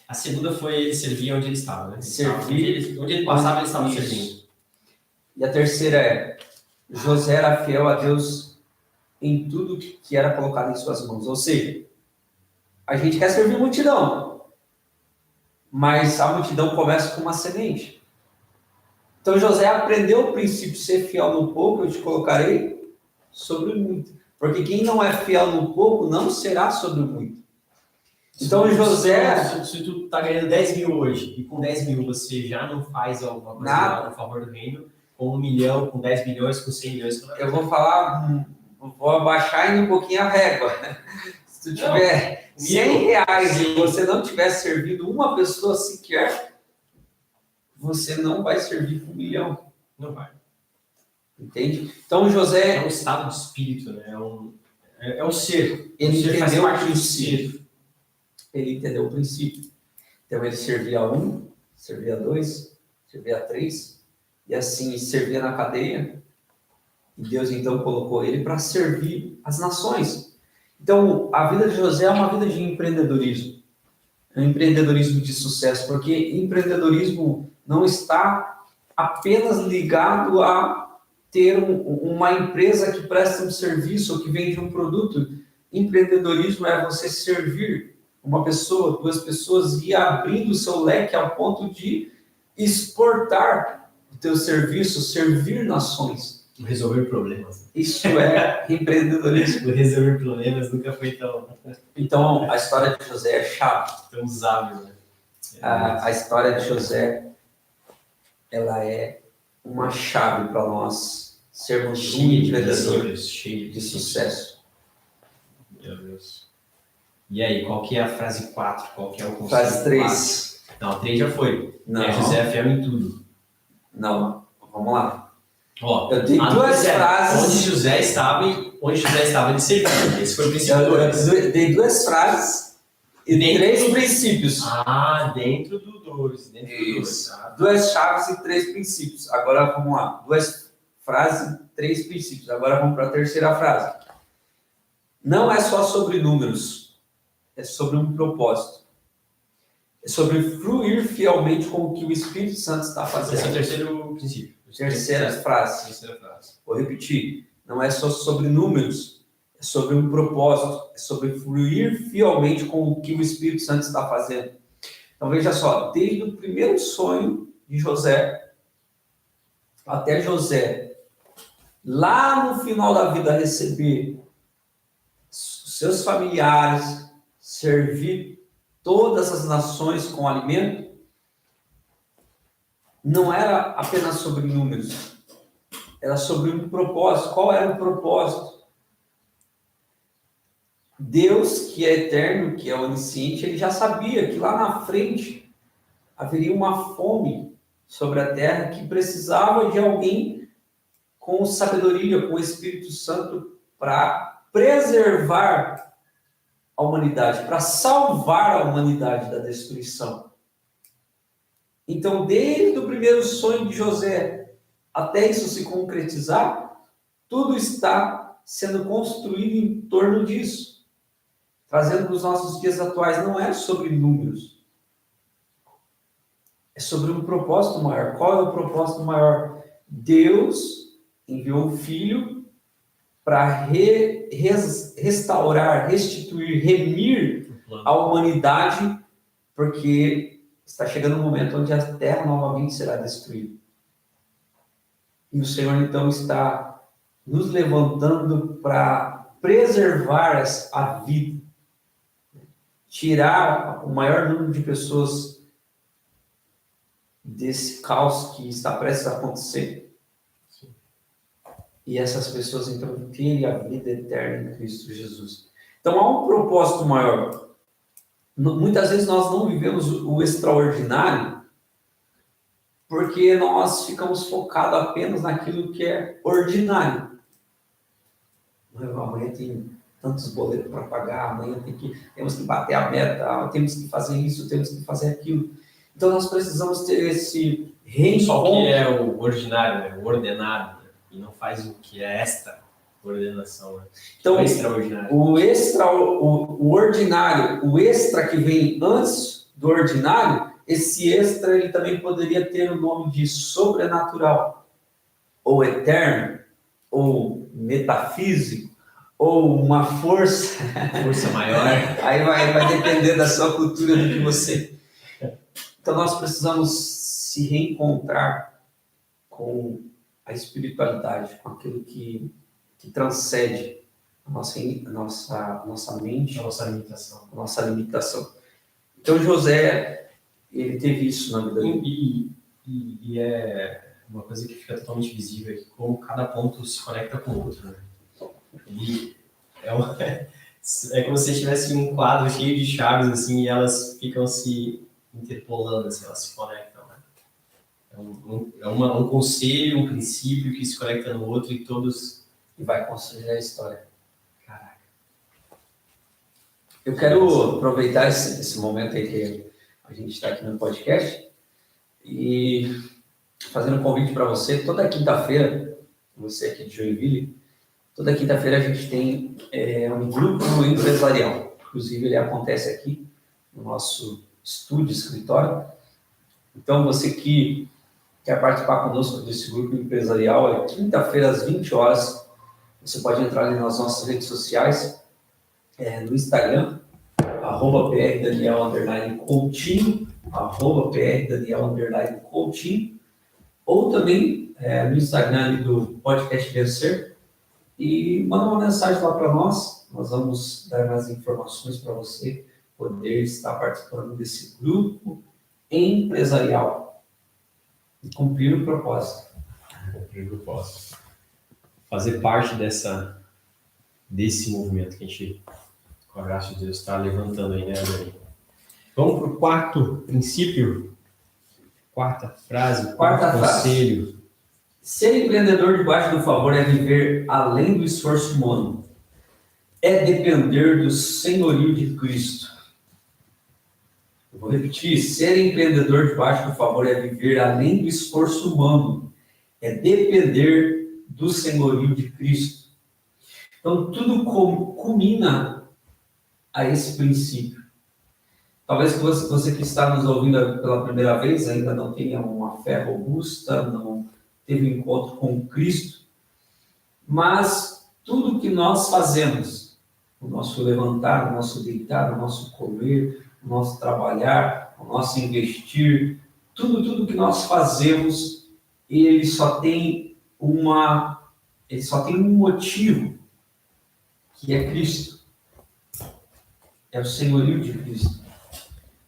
A segunda foi ele servir onde ele estava, né? Onde ele passava, ele estava servindo. E a terceira é, José era fiel a Deus em tudo que era colocado em suas mãos. Ou seja, a gente quer servir multidão, mas a multidão começa com uma semente. Então José aprendeu o princípio, ser fiel no pouco, eu te colocarei sobre o muito. Porque quem não é fiel no pouco, não será sobre o muito. Então José... Se tu tá ganhando 10 mil hoje, e com 10 mil você já não faz alguma coisa a favor do reino, com 1 milhão, com 10 milhões, com 100 milhões... Eu vou falar, vou abaixar ainda um pouquinho a régua. Se tu tiver R$100 e você não tiver servido uma pessoa sequer, você não vai servir com 1 milhão. Não vai. Entende? Então José... É um estado de espírito, né? É um ser. Ele entendeu o princípio. Ele entendeu o princípio. Então ele servia a 1, servia a 2, servia a 3, e assim servia na cadeia. E Deus então colocou ele para servir as nações. Então a vida de José é uma vida de empreendedorismo. É um empreendedorismo de sucesso, porque empreendedorismo não está apenas ligado a ter uma empresa que presta um serviço ou que vende um produto. Empreendedorismo é você servir uma pessoa, 2 pessoas e abrindo o seu leque ao ponto de exportar o teu serviço, servir nações. Resolver problemas. Isso é empreendedorismo. Resolver problemas nunca foi tão... Então, a história de José é chave. Tão usável, né? A história de José, ela é uma chave para nós sermos um empreendedor de sucesso. Meu Deus. E aí, qual que é a frase 4? Qual que é o conceito? Frase 3. Não, a 3 já foi. Não. José é fiel em tudo. Não, vamos lá. Ó, eu tenho 2 frases. Onde José estava, ele servia. Esse foi o princípio. Eu dei 2 frases e 3 princípios. Dentro do 2. Isso. 2 chaves e 3 princípios. Agora vamos lá. 2 frases, 3 princípios. Agora vamos para a terceira frase. Não é só sobre números, é sobre um propósito. É sobre fluir fielmente com o que o Espírito Santo está fazendo. Esse é o terceiro princípio. Terceira frase. Vou repetir. Não é só sobre números, é sobre um propósito. É sobre fluir fielmente com o que o Espírito Santo está fazendo. Então veja só, desde o primeiro sonho de José até José, lá no final da vida, receber os seus familiares, servir todas as nações com alimento, não era apenas sobre números, era sobre um propósito. Qual era o propósito? Deus, que é eterno, que é onisciente, ele já sabia que lá na frente haveria uma fome sobre a terra que precisava de alguém com sabedoria, com o Espírito Santo para preservar a humanidade, para salvar a humanidade da destruição. Então, desde o primeiro sonho de José até isso se concretizar, tudo está sendo construído em torno disso. Trazendo para os nossos dias atuais, não é sobre números, é sobre um propósito maior. Qual é o propósito maior? Deus enviou o Filho para restaurar, restituir, remir a humanidade, porque está chegando um momento onde a Terra novamente será destruída. E o Senhor, então, está nos levantando para preservar a vida, tirar o maior número de pessoas desse caos que está prestes a acontecer. Sim. E essas pessoas, então, terem a vida eterna em Cristo Jesus. Então, há um propósito maior. Muitas vezes nós não vivemos o extraordinário porque nós ficamos focados apenas naquilo que é ordinário. Amanhã tem tantos boletos para pagar, amanhã temos que bater a meta, temos que fazer isso, temos que fazer aquilo. Então nós precisamos ter esse reencontro. Só que é o ordinário, né? O ordenado, né? E não faz o que é esta ordenação. Né? Então, o extraordinário. O ordinário, o extra que vem antes do ordinário, esse extra ele também poderia ter o nome de sobrenatural, ou eterno, ou metafísico, ou uma força maior. Aí vai depender da sua cultura, do que você. Então nós precisamos se reencontrar com a espiritualidade, com aquilo que transcende a nossa mente, a nossa limitação. Então José, ele teve isso na vida dele. E é uma coisa que fica totalmente visível aqui, como cada ponto se conecta com o outro, né? E é como se tivesse um quadro cheio de chaves, assim, e elas ficam se interpolando, assim, elas se conectam, né? É um conselho, um princípio que se conecta no outro e todos... E vai construir a história. Caraca. Eu quero aproveitar esse momento aí que a gente está aqui no podcast e fazendo um convite para você. Toda quinta-feira, você aqui de Joinville, toda quinta-feira a gente tem um grupo empresarial. Inclusive, ele acontece aqui no nosso estúdio, escritório. Então, você que quer participar conosco desse grupo empresarial, é quinta-feira às 20 horas. Você pode entrar ali nas nossas redes sociais, no Instagram, @PRDaniel_Coutinho, @PRDaniel_Coutinho, ou também no Instagram ali do Podcast Vencer, e manda uma mensagem lá para nós. Nós vamos dar mais informações para você poder estar participando desse grupo empresarial e cumprir o propósito. Fazer parte desse movimento que a gente, com a graça de Deus, está levantando aí, né, Dani? Vamos para o quarto princípio, quarta frase, quarto conselho. Ser empreendedor debaixo do favor é viver além do esforço humano. É depender do senhorio de Cristo. Eu vou repetir. Ser empreendedor debaixo do favor é viver além do esforço humano. É depender do senhorio de Cristo. Então, tudo culmina a esse princípio. Talvez você que está nos ouvindo pela primeira vez ainda não tenha uma fé robusta, não teve um encontro com Cristo, mas tudo que nós fazemos, o nosso levantar, o nosso deitar, o nosso comer, o nosso trabalhar, o nosso investir, tudo que nós fazemos, ele só tem um motivo, que é Cristo. É o senhorio de Cristo.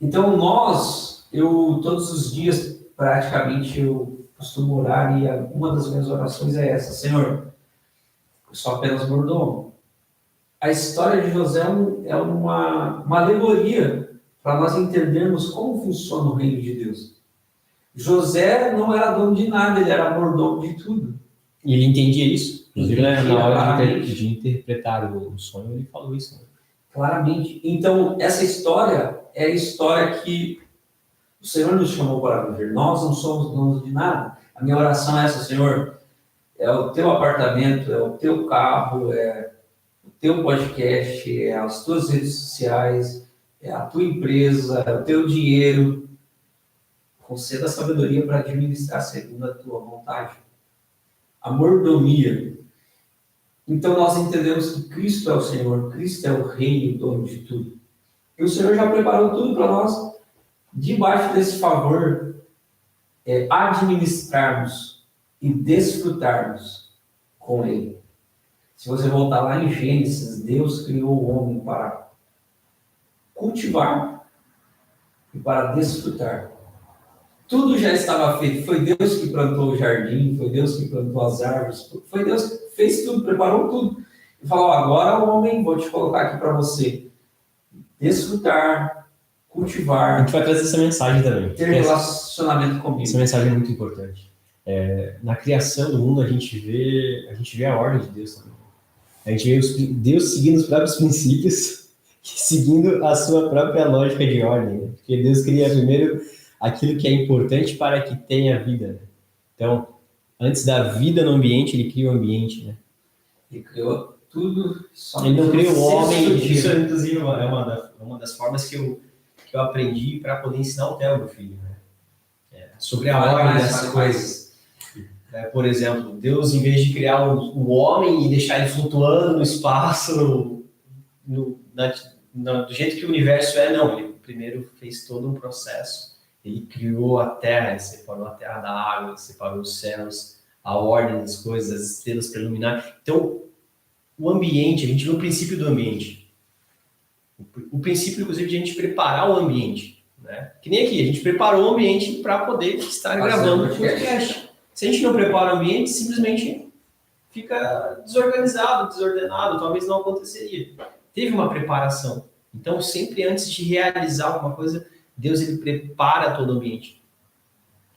Então todos os dias, praticamente, eu costumo orar, e uma das minhas orações é essa: Senhor, eu sou apenas mordomo. A história de José é uma alegoria para nós entendermos como funciona o reino de Deus. José não era dono de nada, ele era mordomo de tudo. E ele entendia isso. Inclusive, na hora de interpretar o sonho, ele falou isso. Né? Claramente. Então, essa história é a história que o Senhor nos chamou para viver. Nós não somos donos de nada. A minha oração é essa: Senhor, é o teu apartamento, é o teu carro, é o teu podcast, é as tuas redes sociais, é a tua empresa, é o teu dinheiro. Conceda sabedoria para administrar segundo a tua vontade. A mordomia. Então nós entendemos que Cristo é o Senhor, Cristo é o Rei, o dono de tudo. E o Senhor já preparou tudo para nós, debaixo desse favor, administrarmos e desfrutarmos com ele. Se você voltar lá em Gênesis, Deus criou o homem para cultivar e para desfrutar. Tudo já estava feito. Foi Deus que plantou o jardim, foi Deus que plantou as árvores, foi Deus que fez tudo, preparou tudo. E falou, agora o homem, vou te colocar aqui para você desfrutar, cultivar. A gente vai trazer essa mensagem também. Ter relacionamento comigo. Essa mensagem é muito importante. Na criação do mundo a gente vê a ordem de Deus também. A gente vê Deus seguindo os próprios princípios, seguindo a sua própria lógica de ordem. Né? Porque Deus cria primeiro aquilo que é importante para que tenha vida. Né? Então, antes da vida no ambiente, ele cria o ambiente. Né? Ele criou tudo. Ele não cria o homem. Isso, inclusive, é uma das formas que eu aprendi para poder ensinar o Theo, meu filho. Né? Sobre a ordem dessas coisas. Por exemplo, Deus, em vez de criar o homem e deixar ele flutuando no espaço, do jeito que o universo é, não. Ele primeiro fez todo um processo. Ele criou a terra, ele separou a terra da água, separou os céus, a ordem das coisas, as estrelas para iluminar. Então, o ambiente, a gente vê o princípio do ambiente. O princípio, inclusive, de a gente preparar o ambiente. Né? Que nem aqui, a gente preparou o ambiente para poder estar gravando o podcast. Se a gente não prepara o ambiente, simplesmente fica desorganizado, desordenado, talvez não aconteceria. Teve uma preparação. Então, sempre antes de realizar alguma coisa, Deus ele prepara todo o ambiente.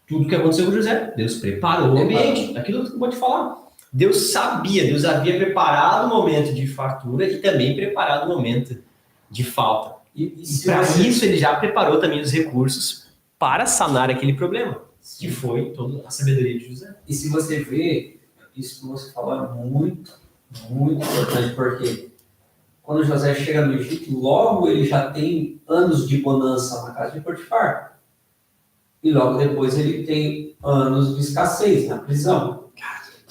Tudo que aconteceu com José, Deus preparou o ambiente. Aquilo que eu vou te falar. Deus sabia, Deus havia preparado o momento de fartura e também preparado o momento de falta. E para isso ele já preparou também os recursos para sanar aquele problema. Sim. Que foi toda a sabedoria de José. E se você vê, isso que você falou é muito, muito importante, porque quando José chega no Egito, logo ele já tem anos de bonança na casa de Potifar. E logo depois ele tem anos de escassez na prisão.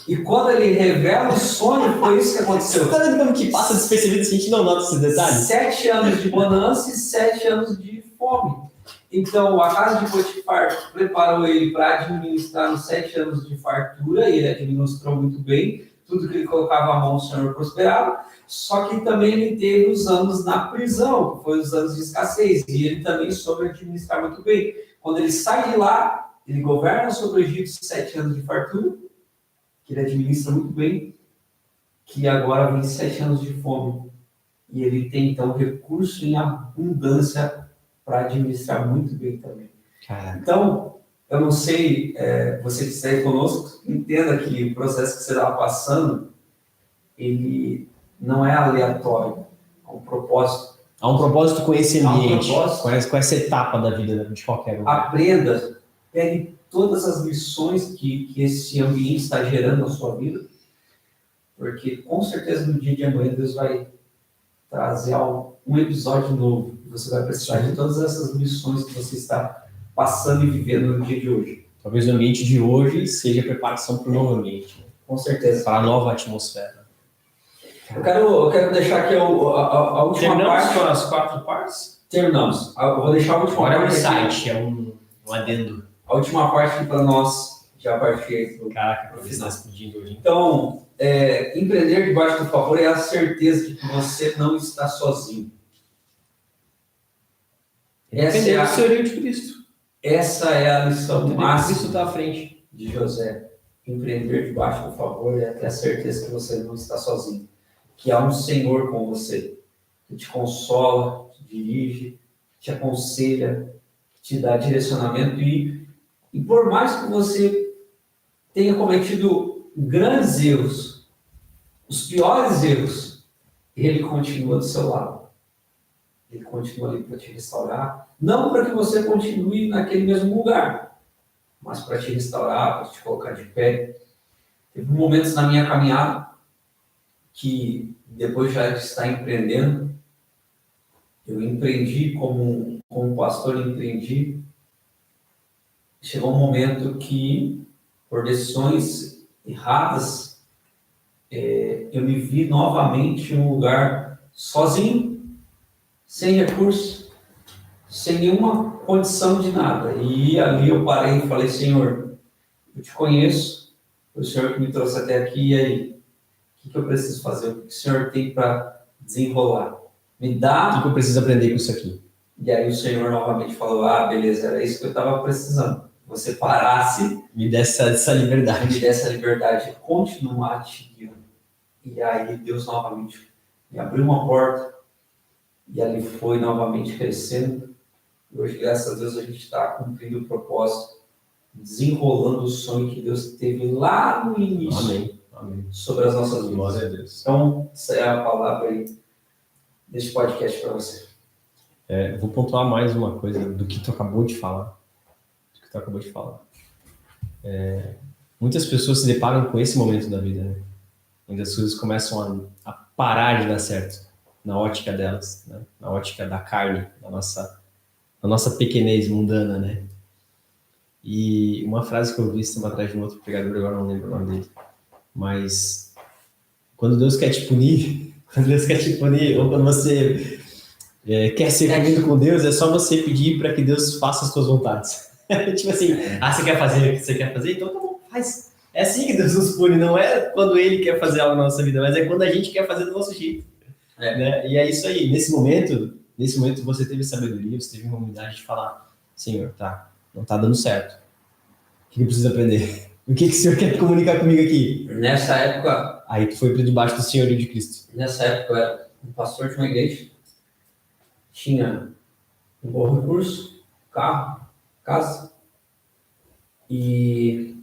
E quando ele revela o sonho, foi isso que aconteceu. Você está vendo como que passa despercebido se a gente não nota esses detalhes? 7 anos de bonança e 7 anos de fome. Então, a casa de Potifar preparou ele para administrar os 7 anos de fartura, e ele administrou muito bem. Tudo que ele colocava a mão, o Senhor prosperava. Só que também ele teve os anos na prisão, que foi os anos de escassez, e ele também soube administrar muito bem. Quando ele sai de lá, ele governa sobre o Egito 7 anos de fartura, que ele administra muito bem, que agora vem 7 anos de fome. E ele tem, então, recurso em abundância para administrar muito bem também. Caraca. Então, eu não sei, você que está aí conosco, entenda que o processo que você estava passando, ele não é aleatório, há um propósito. Há um propósito com esse ambiente, com essa etapa da vida de qualquer um. Aprenda, pegue todas as lições que esse ambiente está gerando na sua vida, porque com certeza no dia de amanhã Deus vai trazer um episódio novo. Você vai precisar de todas essas lições que você está passando e vivendo no dia de hoje. Talvez o ambiente de hoje seja a preparação para o novo ambiente. Com certeza. Para a nova atmosfera. Eu quero deixar aqui a última parte. Terminamos com as 4 partes? Terminamos. Eu vou deixar a última parte. Agora é um site, é um adendo. A última parte para nós já partir para o final. Hoje. Então, empreender debaixo do favor é a certeza de que você não está sozinho. Essa é a senhoria de Cristo. Essa é a lição máxima. Cristo está à frente de José. Empreender debaixo do favor é ter a certeza que você não está sozinho. Que há um Senhor com você, que te consola, te dirige, te aconselha, que te dá direcionamento e por mais que você tenha cometido grandes erros, os piores erros, ele continua do seu lado. Ele continua ali para te restaurar, não para que você continue naquele mesmo lugar, mas para te restaurar, para te colocar de pé. Teve momentos na minha caminhada que, depois já de estar empreendendo, eu empreendi como pastor, empreendi. Chegou um momento que, por decisões erradas, eu me vi novamente em um lugar sozinho, sem recurso, sem nenhuma condição de nada. E ali eu parei e falei, Senhor, eu te conheço, O Senhor que me trouxe até aqui, e aí? O que eu preciso fazer? O que o Senhor tem para desenrolar? Me dá. O que eu preciso aprender com isso aqui? E aí o Senhor novamente falou, beleza, era isso que eu estava precisando. Você parasse. Me desse essa liberdade. Me desse a liberdade de continuar te guiando. E aí Deus novamente me abriu uma porta e ali foi novamente crescendo. E hoje, graças a Deus, a gente está cumprindo o propósito, desenrolando o sonho que Deus teve lá no início. Amém. Amém. Sobre as nossas vidas. Glória a Deus. Então, essa é a palavra aí desse podcast para você. Vou pontuar mais uma coisa do que tu acabou de falar. Muitas pessoas se deparam com esse momento da vida, né? Onde as coisas começam a parar de dar certo na ótica delas, né? Na ótica da carne, da nossa pequenez mundana, né? E uma frase que eu vi estava atrás de um outro pregador, agora não lembro o nome dele, mas quando Deus quer te punir, ou quando você quer ser punido com Deus, é só você pedir para que Deus faça as suas vontades. Tipo assim, você quer fazer o que você quer fazer? Então tá bom, faz. É assim que Deus nos pune, não é quando Ele quer fazer algo na nossa vida, mas é quando a gente quer fazer do nosso jeito. Né? E é isso aí, nesse momento você teve sabedoria, você teve uma humildade de falar, Senhor, não tá dando certo. O que eu preciso aprender? O que o Senhor quer comunicar comigo aqui? Nessa época... Aí tu foi para debaixo do senhorio de Cristo. Nessa época eu era um pastor de uma igreja, tinha um bom recurso, carro, casa, e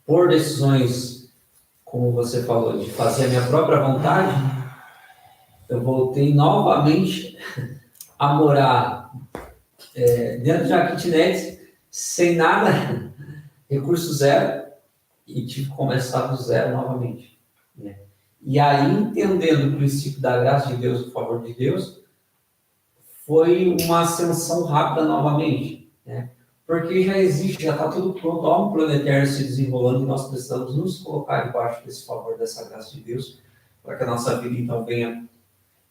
por decisões, como você falou, de fazer a minha própria vontade, eu voltei novamente a morar dentro de uma kitnet, sem nada, recurso zero, e tive que começar do zero novamente. Né? E aí, entendendo o princípio da graça de Deus, do favor de Deus, foi uma ascensão rápida novamente. Né? Porque já está tudo pronto, há um plano eterno se desenrolando, e nós precisamos nos colocar debaixo desse favor, dessa graça de Deus, para que a nossa vida então venha,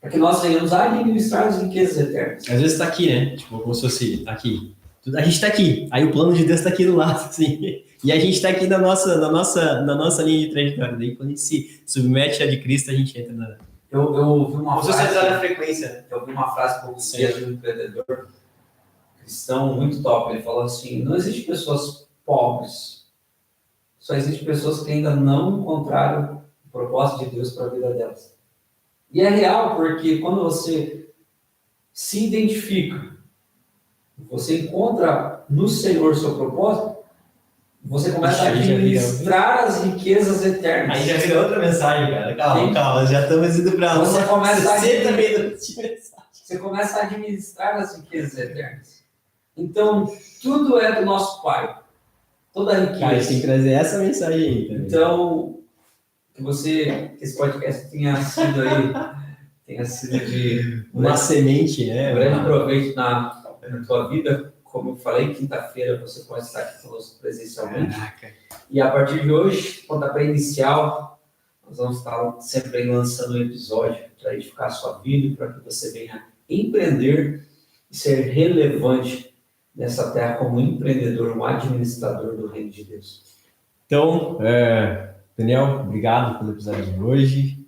para que nós venhamos a administrar as riquezas eternas. Às vezes está aqui, né? Tipo, como se fosse aqui. A gente está aqui, aí o plano de Deus está aqui do lado, assim. E a gente está aqui na nossa linha de trajetória. Daí quando a gente se submete à de Cristo, a gente entra na... Eu ouvi uma frase... na frequência. Eu ouvi uma frase por de um empreendedor cristão muito top. Ele falou assim, não existe pessoas pobres, só existe pessoas que ainda não encontraram o propósito de Deus para a vida delas. E é real, porque quando você se identifica, você encontra no Senhor seu propósito, você começa a administrar as riquezas eternas. Aí já vira outra mensagem, cara. Calma, já estamos indo para você começa a Você começa a administrar as riquezas eternas. Então, tudo é do nosso Pai. Toda a riqueza. Cara, a gente tem que trazer essa mensagem aí também. Então, que esse podcast tenha sido de uma semente, né? Um grande proveito na tua vida. Como eu falei, quinta-feira você pode estar aqui conosco presencialmente. Caraca. E a partir de hoje, pontapé inicial, nós vamos estar sempre lançando um episódio para edificar a sua vida, para que você venha empreender e ser relevante nessa terra como empreendedor, um administrador do reino de Deus. Então, Daniel, obrigado pelo episódio de hoje.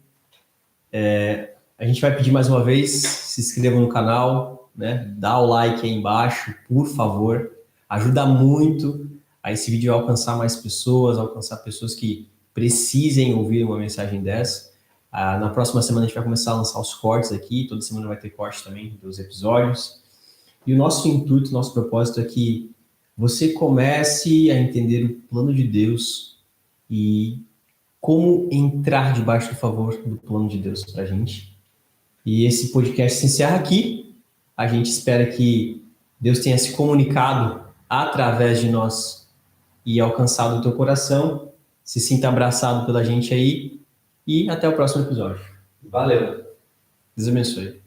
A gente vai pedir mais uma vez, se inscreva no canal, né? Dá o like aí embaixo, por favor. Ajuda muito a esse vídeo alcançar mais pessoas, alcançar pessoas que precisem ouvir uma mensagem dessa. Na próxima semana a gente vai começar a lançar os cortes aqui, toda semana vai ter corte também dos episódios. E o nosso intuito, nosso propósito é que você comece a entender o plano de Deus e como entrar debaixo do favor do plano de Deus para a gente. E esse podcast se encerra aqui. A gente espera que Deus tenha se comunicado através de nós e alcançado o teu coração. Se sinta abraçado pela gente aí. E até o próximo episódio. Valeu. Deus abençoe.